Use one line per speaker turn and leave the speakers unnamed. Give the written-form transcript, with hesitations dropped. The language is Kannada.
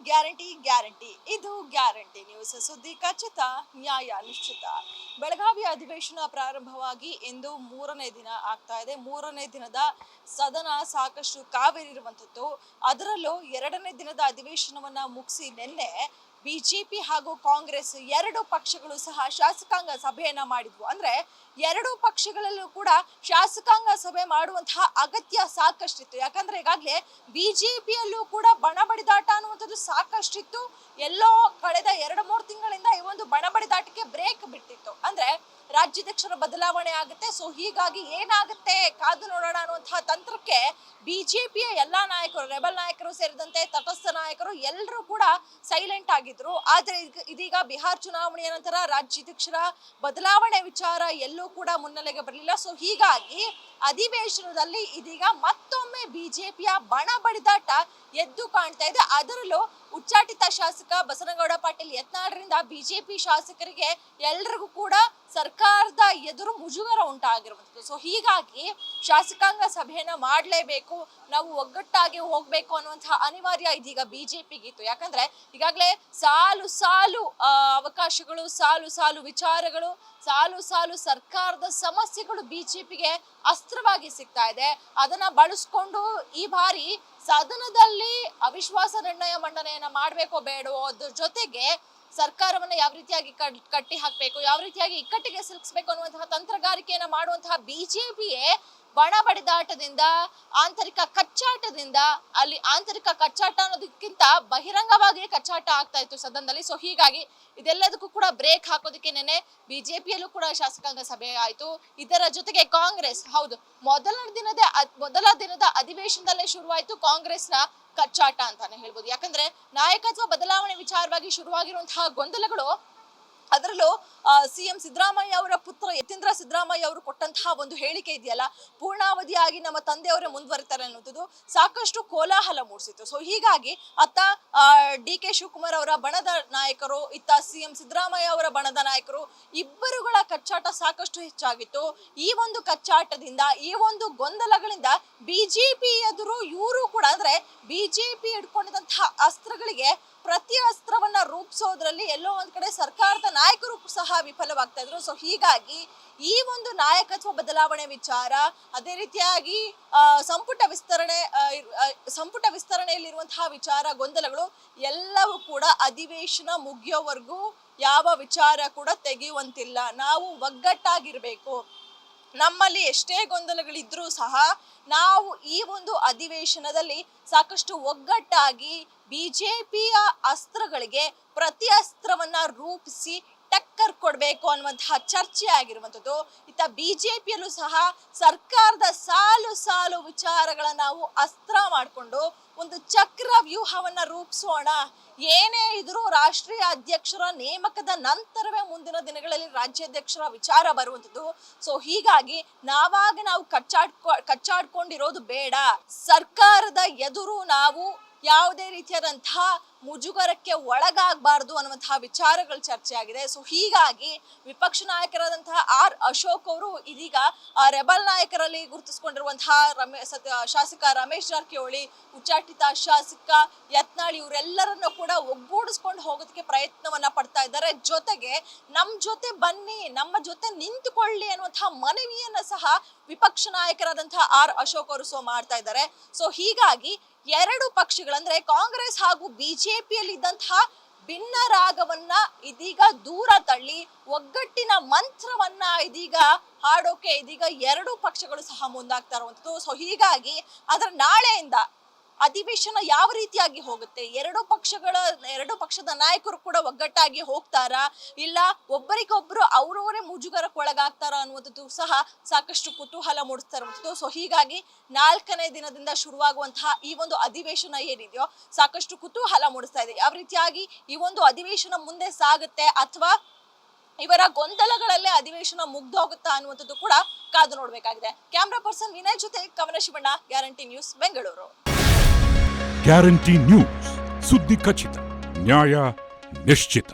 ಗ್ಯಾರಂಟಿ ಗ್ಯಾರಂಟಿ ಇದು ಗ್ಯಾರಂಟಿ ನ್ಯೂಸ್. ಸುದ್ದಿ ಖಚಿತ, ನ್ಯಾಯ ನಿಶ್ಚಿತ. ಬೆಳಗಾವಿ ಅಧಿವೇಶನ ಪ್ರಾರಂಭವಾಗಿ ಇಂದು 3ನೇ ದಿನ ಆಗ್ತಾ ಇದೆ. 3ನೇ ದಿನದ ಸದನ ಸಾಕಷ್ಟು ಕಾವೇರಿರುವಂಥದ್ದು. ಅದರಲ್ಲೂ 2ನೇ ದಿನದ ಅಧಿವೇಶನವನ್ನ ಮುಗಿಸಿ ನಿನ್ನೆ ಬಿಜೆಪಿ ಹಾಗೂ ಕಾಂಗ್ರೆಸ್ ಎರಡು ಪಕ್ಷಗಳು ಸಹ ಶಾಸಕಾಂಗ ಸಭೆಯನ್ನ ಮಾಡಿದ್ವು. ಅಂದ್ರೆ ಎರಡು ಪಕ್ಷಗಳಲ್ಲೂ ಕೂಡ ಶಾಸಕಾಂಗ ಸಭೆ ಮಾಡುವಂತಹ ಅಗತ್ಯ ಸಾಕಷ್ಟಿತ್ತು. ಯಾಕಂದ್ರೆ ಈಗಾಗಲೇ ಬಿಜೆಪಿಯಲ್ಲೂ ಕೂಡ ಬಣ ಬಡಿದಾಟ ಅನ್ನುವಂಥದ್ದು ಸಾಕಷ್ಟಿತ್ತು. ಎಲ್ಲೋ ಕಳೆದ 2-3 ತಿಂಗಳಿಂದ ಈ ಒಂದು ಬಣ ಬಡಿದಾಟಕ್ಕೆ ಬ್ರೇಕ್ ಬಿಟ್ಟಿತ್ತು. ಅಂದ್ರೆ ರಾಜ್ಯಾಧ್ಯಕ್ಷರ ಬದಲಾವಣೆ ಆಗುತ್ತೆ, ಸೊ ಹೀಗಾಗಿ ಏನಾಗುತ್ತೆ ಕಾದು ನೋಡೋಣ ಅನ್ನುವಂತಹ ತಂತ್ರಕ್ಕೆ ಬಿಜೆಪಿಯ ಎಲ್ಲಾ ನಾಯಕರು, ರೆಬಲ್ ನಾಯಕರು ಸೇರಿದಂತೆ ತಟಸ್ಥ ನಾಯಕರು ಎಲ್ಲರೂ ಕೂಡ ಸೈಲೆಂಟ್ ಆಗಿದ್ರು. ಆದ್ರೆ ಇದೀಗ ಬಿಹಾರ್ ಚುನಾವಣೆಯ ನಂತರ ರಾಜ್ಯಾಧ್ಯಕ್ಷರ ಬದಲಾವಣೆ ವಿಚಾರ ಎಲ್ಲೂ ಕೂಡ ಮುನ್ನೆಲೆಗೆ ಬರಲಿಲ್ಲ. ಸೊ ಹೀಗಾಗಿ ಅಧಿವೇಶನದಲ್ಲಿ ಇದೀಗ ಮತ್ತೊಮ್ಮೆ ಬಿಜೆಪಿಯ ಬಣ ಬಡಿದಾಟ ಎದ್ದು ಕಾಣ್ತಾ ಇದೆ. ಅದರಲ್ಲೂ ಉಚ್ಚಾಟಿತ ಶಾಸಕ ಬಸನಗೌಡ ಪಾಟೀಲ್ ಯತ್ನಾಳರಿಂದ ಬಿಜೆಪಿ ಶಾಸಕರಿಗೆ ಎಲ್ಲರಿಗೂ ಕೂಡ ಸರ್ಕಾರದ ಎದುರು ಮುಜುಗರ ಉಂಟಾಗಿರುವಂಥದ್ದು. ಸೊ ಹೀಗಾಗಿ ಶಾಸಕಾಂಗ ಸಭೆಯನ್ನ ಮಾಡಲೇಬೇಕು, ನಾವು ಒಗ್ಗಟ್ಟಾಗಿ ಹೋಗ್ಬೇಕು ಅನ್ನುವಂತಹ ಅನಿವಾರ್ಯ ಇದೀಗ ಬಿಜೆಪಿಗಿತ್ತು. ಯಾಕಂದ್ರೆ ಈಗಾಗಲೇ ಸಾಲು ಸಾಲು ಅವಕಾಶಗಳು, ಸಾಲು ಸಾಲು ವಿಚಾರಗಳು, ಸಾಲು ಸಾಲು ಸರ್ಕಾರದ ಸಮಸ್ಯೆಗಳು ಬಿಜೆಪಿಗೆ ಅಸ್ತ್ರವಾಗಿ ಸಿಗ್ತಾ ಇದೆ. ಅದನ್ನ ಬಳಸ್ಕೊಂಡು ಈ ಬಾರಿ ಸದನದಲ್ಲಿ ಅವಿಶ್ವಾಸ ನಿರ್ಣಯ ಮಂಡನೆಯನ್ನ ಮಾಡ್ಬೇಕೋ ಬೇಡವೋ, ಅದ್ರ ಜೊತೆಗೆ ಸರ್ಕಾರವನ್ನ ಯಾವ ರೀತಿಯಾಗಿ ಕಟ್ಟಿ ಹಾಕ್ಬೇಕು, ಯಾವ ರೀತಿಯಾಗಿ ಇಕ್ಕಟ್ಟಿಗೆ ಸಿಲುಕಿಸಬೇಕು ಅನ್ನುವಂತಹ ತಂತ್ರಗಾರಿಕೆಯನ್ನ ಮಾಡುವಂತಹ ಬಿಜೆಪಿಯೇ ಬಣ ಬಡಿದಾಟದಿಂದ, ಆಂತರಿಕ ಕಚ್ಚಾಟದಿಂದ, ಅಲ್ಲಿ ಆಂತರಿಕ ಕಚ್ಚಾಟ ಅನ್ನೋದಕ್ಕಿಂತ ಬಹಿರಂಗವಾಗಿ ಕಚ್ಚಾಟ ಆಗ್ತಾ ಇತ್ತು ಸದನದಲ್ಲಿ. ಸೊ ಹೀಗಾಗಿ ಇದೆಲ್ಲದಕ್ಕೂ ಕೂಡ ಬ್ರೇಕ್ ಹಾಕೋದಕ್ಕೆ ನೆನೆ ಬಿಜೆಪಿಯಲ್ಲೂ ಕೂಡ ಶಾಸಕಾಂಗ ಸಭೆ ಆಯ್ತು. ಇದರ ಜೊತೆಗೆ ಕಾಂಗ್ರೆಸ್, ಹೌದು, ಮೊದಲ ದಿನದ ಅಧಿವೇಶನದಲ್ಲೇ ಶುರುವಾಯ್ತು ಕಾಂಗ್ರೆಸ್ನ ಕಚ್ಚಾಟ ಅಂತಾನೆ ಹೇಳ್ಬೋದು. ಯಾಕಂದ್ರೆ ನಾಯಕತ್ವ ಬದಲಾವಣೆ ವಿಚಾರವಾಗಿ ಶುರುವಾಗಿರುವಂತಹ ಗೊಂದಲಗಳು, ಅದರಲ್ಲೂ ಸಿಎಂ ಸಿದ್ದರಾಮಯ್ಯ ಅವರ ಪುತ್ರ ಯತೀಂದ್ರ ಸಿದ್ದರಾಮಯ್ಯ ಅವರು ಕೊಟ್ಟಂತಹ ಒಂದು ಹೇಳಿಕೆ ಇದೆಯಲ್ಲ, ಪೂರ್ಣಾವಧಿಯಾಗಿ ನಮ್ಮ ತಂದೆಯವರೇ ಮುಂದುವರಿತಾರೆ ಅನ್ನುವಂಥದ್ದು ಸಾಕಷ್ಟು ಕೋಲಾಹಲ ಮೂಡಿಸಿತ್ತು. ಸೊ ಹೀಗಾಗಿ ಅತ್ತ DK ಶಿವಕುಮಾರ್ ಅವರ ಬಣದ ನಾಯಕರು, ಇತ್ತ ಸಿಎಂ ಸಿದ್ದರಾಮಯ್ಯ ಅವರ ಬಣದ ನಾಯಕರು, ಇಬ್ಬರುಗಳ ಕಚ್ಚಾಟ ಸಾಕಷ್ಟು ಹೆಚ್ಚಾಗಿತ್ತು. ಈ ಒಂದು ಕಚ್ಚಾಟದಿಂದ, ಈ ಒಂದು ಗೊಂದಲಗಳಿಂದ ಬಿಜೆಪಿ ಎದುರು ಇವರು ಕೂಡ, ಅಂದ್ರೆ ಬಿಜೆಪಿ ಇಟ್ಕೊಂಡಿದ್ದಂತಹ ಅಸ್ತ್ರಗಳಿಗೆ ಪ್ರತಿ ಅಸ್ತ್ರವನ್ನ ರೂಪಿಸೋದ್ರಲ್ಲಿ ಎಲ್ಲೋ ಒಂದ್ ಕಡೆ ಸರ್ಕಾರದ ನಾಯಕರು ಸಹ ವಿಫಲವಾಗ್ತಾ ಇದ್ರು. ಸೊ ಹೀಗಾಗಿ ಈ ಒಂದು ನಾಯಕತ್ವ ಬದಲಾವಣೆ ವಿಚಾರ, ಅದೇ ರೀತಿಯಾಗಿ ಸಂಪುಟ ವಿಸ್ತರಣೆಯಲ್ಲಿರುವಂತಹ ವಿಚಾರ, ಗೊಂದಲಗಳು ಎಲ್ಲವೂ ಕೂಡ ಅಧಿವೇಶನ ಮುಗಿಯೋವರೆಗೂ ಯಾವ ವಿಚಾರ ಕೂಡ ತೆಗೆಯುವಂತಿಲ್ಲ. ನಾವು ಒಗ್ಗಟ್ಟಾಗಿರ್ಬೇಕು. ನಮ್ಮಲ್ಲಿ ಎಷ್ಟೇ ಗೊಂದಲಗಳಿದ್ರೂ ಸಹ ನಾವು ಈ ಒಂದು ಅಧಿವೇಶನದಲ್ಲಿ ಸಾಕಷ್ಟು ಒಗ್ಗಟ್ಟಾಗಿ ಬಿಜೆಪಿಯ ಅಸ್ತ್ರಗಳಿಗೆ ಪ್ರತಿ ಅಸ್ತ್ರವನ್ನ ರೂಪಿಸಿ ಟಕ್ಕರ್ ಕೊಡ್ಬೇಕು ಅನ್ನುವಂತಹ ಚರ್ಚೆ ಆಗಿರುವಂಥದ್ದು. ಇತ್ತ ಬಿಜೆಪಿಯಲ್ಲೂ ಸಹ ಸರ್ಕಾರದ ಸಾಲು ಸಾಲು ವಿಚಾರಗಳನ್ನ ನಾವು ಅಸ್ತ್ರ ಮಾಡಿಕೊಂಡು ಒಂದು ಚಕ್ರ ವ್ಯೂಹವನ್ನ ರೂಪಿಸೋಣ. ಏನೇ ಇದ್ರೂ ರಾಷ್ಟ್ರೀಯ ಅಧ್ಯಕ್ಷರ ನೇಮಕದ ನಂತರವೇ ಮುಂದಿನ ದಿನಗಳಲ್ಲಿ ರಾಜ್ಯಾಧ್ಯಕ್ಷರ ವಿಚಾರ ಬರುವಂಥದ್ದು. ಸೊ ಹೀಗಾಗಿ ನಾವು ಕಚ್ಚಾಡ್ಕೊಂಡಿರೋದು ಬೇಡ. ಸರ್ಕಾರದ ಎದುರು ನಾವು ಯಾವುದೇ ರೀತಿಯಾದಂತಹ ಮುಜುಗರಕ್ಕೆ ಒಳಗಾಗಬಾರ್ದು ಅನ್ನುವಂತಹ ವಿಚಾರಗಳು ಚರ್ಚೆ ಆಗಿದೆ. ಸೊ ಹೀಗಾಗಿ ವಿಪಕ್ಷ ನಾಯಕರಾದಂತಹ ಅಶೋಕ್ ಅವರು ಇದೀಗ ರೆಬಲ್ ನಾಯಕರಲ್ಲಿ ಗುರುತಿಸಿಕೊಂಡಿರುವಂತಹ ಶಾಸಕ ರಮೇಶ್ ಜಾರಕಿಹೊಳಿ, ಉಚ್ಚಾಟಿತ ಶಾಸಕ ಯತ್ನಾಳ್ ಇವರೆಲ್ಲರನ್ನು ಕೂಡ ಒಗ್ಗೂಡಿಸ್ಕೊಂಡು ಹೋಗೋದಕ್ಕೆ ಪ್ರಯತ್ನವನ್ನ ಪಡ್ತಾ ಇದ್ದಾರೆ. ಜೊತೆಗೆ ನಮ್ಮ ಜೊತೆ ಬನ್ನಿ, ನಮ್ಮ ಜೊತೆ ನಿಂತುಕೊಳ್ಳಿ ಅನ್ನುವಂತಹ ಮನವಿಯನ್ನ ಸಹ ವಿಪಕ್ಷ ನಾಯಕರಾದಂತಹ ಅಶೋಕ್ ಅವರು ಮಾಡ್ತಾ ಇದ್ದಾರೆ. ಸೊ ಹೀಗಾಗಿ ಎರಡು ಪಕ್ಷಗಳಂದ್ರೆ ಕಾಂಗ್ರೆಸ್ ಹಾಗೂ ಬಿಜೆಪಿಯಲ್ಲಿ ಇದ್ದಂತಹ ಭಿನ್ನ ರಾಗವನ್ನ ಇದೀಗ ದೂರ ತಳ್ಳಿ ಒಗ್ಗಟ್ಟಿನ ಮಂತ್ರವನ್ನ ಇದೀಗ ಹಾಡೋಕೆ ಇದೀಗ ಎರಡು ಪಕ್ಷಗಳು ಸಹ ಮುಂದಾಗ್ತಾ ಇರುವಂಥದ್ದು. ಸೊ ಹೀಗಾಗಿ ಅದರ ನಾಳೆಯಿಂದ ಅಧಿವೇಶನ ಯಾವ ರೀತಿಯಾಗಿ ಹೋಗುತ್ತೆ, ಎರಡು ಪಕ್ಷದ ನಾಯಕರು ಕೂಡ ಒಗ್ಗಟ್ಟಾಗಿ ಹೋಗ್ತಾರಾ, ಇಲ್ಲ ಒಬ್ಬರಿಗೊಬ್ರು ಅವರವರೇ ಮುಜುಗರಕ್ಕೆ ಒಳಗಾಗ್ತಾರ ಅನ್ನುವಂಥದ್ದು ಸಹ ಸಾಕಷ್ಟು ಕುತೂಹಲ ಮೂಡಿಸ್ತಾ ಇರುವಂಥದ್ದು. ಸೊ ಹೀಗಾಗಿ 4ನೇ ದಿನದಿಂದ ಶುರುವಾಗುವಂತಹ ಈ ಒಂದು ಅಧಿವೇಶನ ಏನಿದೆಯೋ ಸಾಕಷ್ಟು ಕುತೂಹಲ ಮೂಡಿಸ್ತಾ ಇದೆ. ಯಾವ ರೀತಿಯಾಗಿ ಈ ಒಂದು ಅಧಿವೇಶನ ಮುಂದೆ ಸಾಗುತ್ತೆ, ಅಥವಾ ಇವರ ಗೊಂದಲಗಳಲ್ಲೇ ಅಧಿವೇಶನ ಮುಗ್ದೋಗುತ್ತಾ ಅನ್ನುವಂಥದ್ದು ಕೂಡ ಕಾದು ನೋಡ್ಬೇಕಾಗಿದೆ. ಕ್ಯಾಮ್ರಾ ಪರ್ಸನ್ ವಿನಯ್ ಜೊತೆ ಕವನ Shivanna, guarantee news, Bengaluru.
Guarantee news, ಸುದ್ದಿ ಖಚಿತ, ನ್ಯಾಯ ನಿಶ್ಚಿತ.